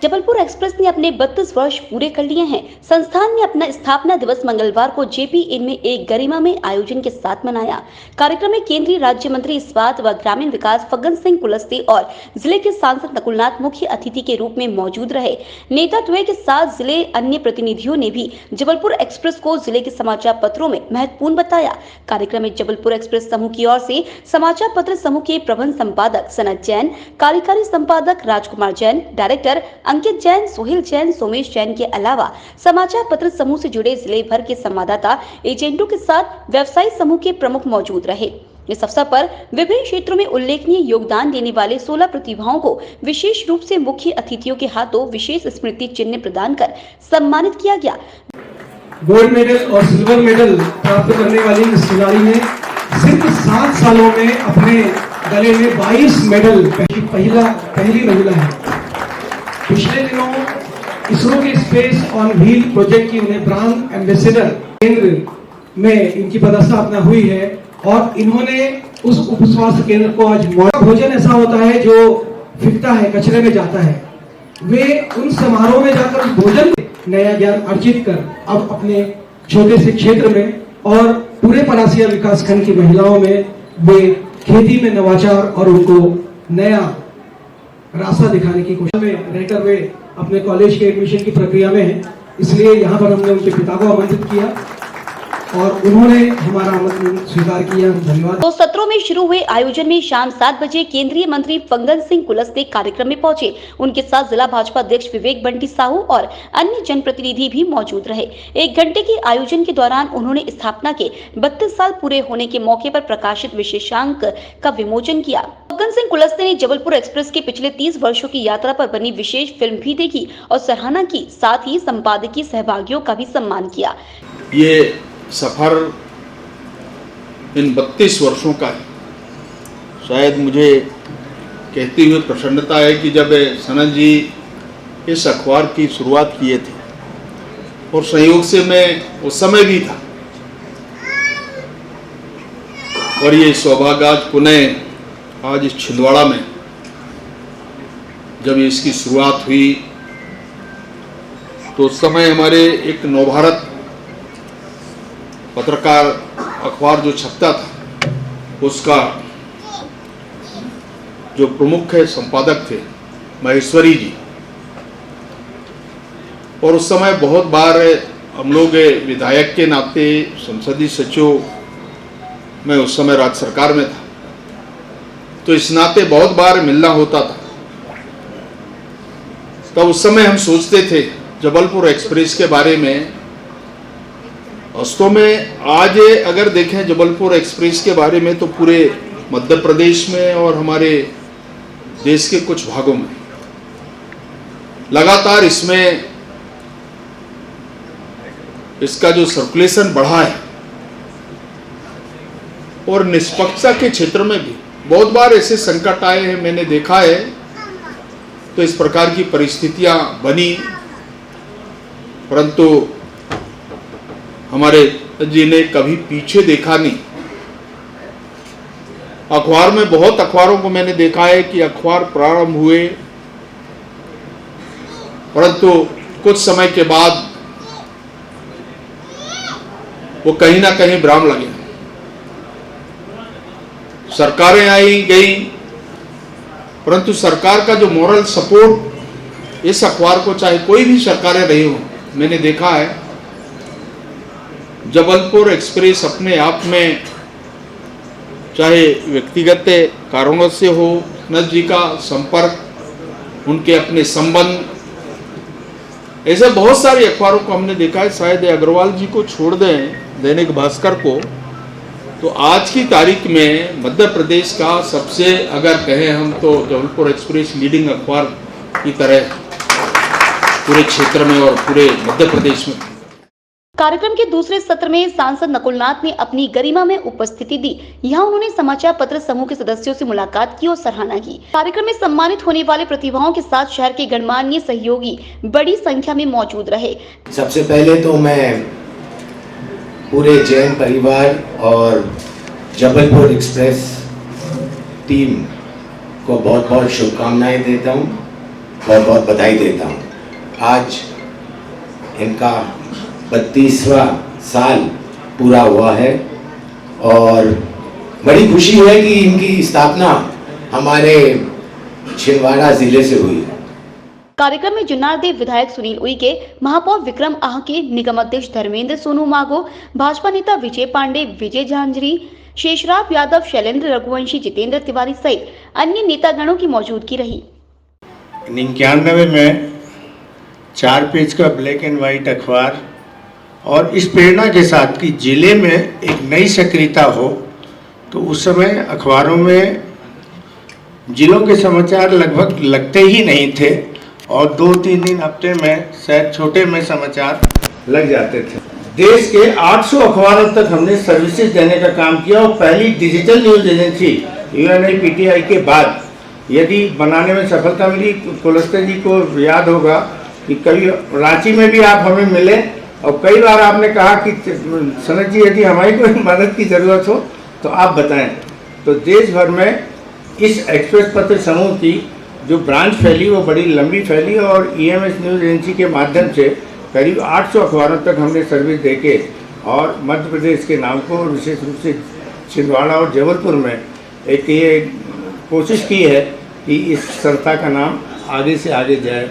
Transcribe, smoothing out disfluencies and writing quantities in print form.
Jabalpur express ने अपने 32 वर्ष पूरे कर लिए हैं। संस्थान ने अपना स्थापना दिवस मंगलवार को जेपी इन में एक गरिमामय आयोजन के साथ मनाया। कार्यक्रम में केंद्रीय राज्य मंत्री इस्पात व ग्रामीण विकास फग्गन सिंह कुलस्ते और जिले के सांसद नकुलनाथ मुख्य अतिथि के रूप में मौजूद रहे। नेता द्वय के साथ जिले अन्य प्रतिनिधियों ने भी जबलपुर एक्सप्रेस को जिले के समाचार पत्रों में महत्वपूर्ण बताया। कार्यक्रम में जबलपुर एक्सप्रेस समूह की ओर से समाचार पत्र समूह के प्रबंध संपादक सनत जैन, कार्यकारी संपादक राजकुमार जैन, डायरेक्टर अंकित जैन, सोहेल जैन, सोमेश जैन के अलावा समाचार पत्र समूह से जुड़े जिले भर के संवाददाता, एजेंटों के साथ व्यवसायी समूह के प्रमुख मौजूद रहे। इस अवसर पर विभिन्न क्षेत्रों में उल्लेखनीय योगदान देने वाले 16 प्रतिभाओं को विशेष रूप से मुख्य अतिथियों के हाथों विशेष स्मृति चिन्ह प्रदान कर सम्मानित किया गया। गोल्ड मेडल और सिल्वर मेडल प्राप्त करने वाली इस खिलाड़ी ने सिर्फ 7 सालों में अपने गले में 22 मेडल, पहली महिला है। पिछले दिनों इसरो के स्पेस ऑन व्हील प्रोजेक्ट की उन्हें ब्रांड एम्बेसडर केंद्र में इनकी पदस्थापना हुई है और इन्होंने उस उप स्वास्थ्य केंद्र को आज भोजन ऐसा होता है जो फिकता है, कचरे में जाता है। वे उन समारोह में जाकर उस भोजन में नया ज्ञान अर्जित कर अब अपने छोटे से क्षेत्र में और पूरे परासिया विकास खंड की महिलाओं में वे खेती में नवाचार और उनको नया रास्ता दिखाने की कोशिश में रहकर वे अपने कॉलेज के एडमिशन की प्रक्रिया में हैं। इसलिए यहाँ पर हमने उनके पिता को आमंत्रित किया और उन्होंने हमारा आमंत्रण स्वीकार किया। धन्यवाद। 2 सत्रों में शुरू हुए आयोजन में शाम 7 बजे केंद्रीय मंत्री फग्गन सिंह कुलस्ते कार्यक्रम में पहुंचे। उनके साथ जिला भाजपा अध्यक्ष विवेक बंटी साहू और अन्य जनप्रतिनिधि भी मौजूद रहे। 1 घंटे के आयोजन के दौरान उन्होंने स्थापना के 32 साल पूरे होने के मौके पर प्रकाशित विशेषांक का विमोचन किया। फग्गन सिंह कुलस्ते ने जबलपुर एक्सप्रेस के पिछले 30 वर्षों की यात्रा पर बनी विशेष फिल्म भी देखी और सराहना की, साथ ही संपादकीय सहभागियों का भी सम्मान किया। ये सफर इन 32 वर्षों का है। शायद मुझे कहते हुए प्रसन्नता है कि जब सनत जी इस अखबार की शुरुआत किए थे और संयोग से मैं उस समय भी था और ये सौभाग्य आज पुनः आज इस छिंदवाड़ा में जब इसकी शुरुआत हुई तो उस समय हमारे एक नवभारत पत्रकार अखबार जो छपता था उसका जो प्रमुख संपादक थे महेश्वरी जी, और उस समय बहुत बार हम लोग विधायक के नाते संसदीय सचिव, मैं उस समय राज्य सरकार में था, तो इस नाते बहुत बार मिलना होता था। तब उस समय हम सोचते थे जबलपुर एक्सप्रेस के बारे में। वास्तव में आज अगर देखें जबलपुर एक्सप्रेस के बारे में तो पूरे मध्य प्रदेश में और हमारे देश के कुछ भागों में लगातार इसमें इसका जो सर्कुलेशन बढ़ा है और निष्पक्षता के क्षेत्र में भी बहुत बार ऐसे संकट आए हैं, मैंने देखा है। तो इस प्रकार की परिस्थितियां बनी, परंतु हमारे जी ने कभी पीछे देखा नहीं। अखबार में बहुत अखबारों को मैंने देखा है कि अखबार प्रारंभ हुए, परंतु कुछ समय के बाद वो कहीं ना कहीं विराम लगे। सरकारें आई गई, परंतु सरकार का जो मॉरल सपोर्ट इस अखबार को, चाहे कोई भी सरकारें रही हो, मैंने देखा है जबलपुर एक्सप्रेस अपने आप में, चाहे व्यक्तिगत कारणों से हो, सनत जी का संपर्क, उनके अपने संबंध, ऐसे बहुत सारे अखबारों को हमने देखा है। शायद अग्रवाल जी को छोड़ दें, दैनिक भास्कर को, तो आज की तारीख में मध्य प्रदेश का सबसे अगर कहें हम तो जबलपुर एक्सप्रेस लीडिंग अखबार की तरह पूरे क्षेत्र में और पूरे मध्य प्रदेश में। कार्यक्रम के दूसरे सत्र में सांसद नकुलनाथ ने अपनी गरिमा में उपस्थिति दी। यहाँ उन्होंने समाचार पत्र समूह के सदस्यों से मुलाकात की और सराहना की। कार्यक्रम में सम्मानित होने वाले प्रतिभाओं के साथ शहर के गणमान्य सहयोगी बड़ी संख्या में मौजूद रहे। सबसे पहले तो मैं पूरे जैन परिवार और जबलपुर एक्सप्रेस टीम को बहुत बहुत शुभकामनाएं देता हूँ, बहुत बहुत बधाई देता हूँ। आज इनका 32वां साल पूरा हुआ है और बड़ी खुशी है कि इनकी स्थापना हमारे छिंदवाड़ा जिले से हुई। कार्यक्रम में जुन्नारदेव विधायक सुनील उइके, महापौर विक्रम आहके, निगम अध्यक्ष धर्मेंद्र सोनू मागो, भाजपा नेता विजय पांडे, विजय झांझरी, शेषराव यादव, शैलेंद्र रघुवंशी, जितेंद्र तिवारी सहित अन्य नेतागणों की मौजूदगी रही। 99 में 4 पेज का ब्लैक एंड व्हाइट अखबार और इस प्रेरणा के साथ कि जिले में एक नई सक्रियता हो, तो उस समय अखबारों में जिलों के समाचार लगभग लगते ही नहीं थे और 2-3 दिन हफ्ते में शायद छोटे में समाचार लग जाते थे। देश के 800 अखबारों तक हमने सर्विसेज देने का काम किया और पहली डिजिटल न्यूज़ एजेंसी UNIPTI के बाद यदि बनाने में सफलता मिली। कुलस्ते जी को याद होगा कि कभी रांची में भी आप हमें मिले और कई बार आपने कहा कि सनत जी यदि हमारी कोई मदद की ज़रूरत हो तो आप बताएं। तो देश भर में इस एक्सप्रेस पत्र समूह की जो ब्रांच फैली वो बड़ी लंबी फैली और EMS न्यूज़ एजेंसी के माध्यम से करीब 800 अखबारों तक हमने सर्विस देके और मध्य प्रदेश के नाम को विशेष रूप से छिंदवाड़ा और जबलपुर में एक ये कोशिश की है कि इस संस्था का नाम आगे से आगे जाए।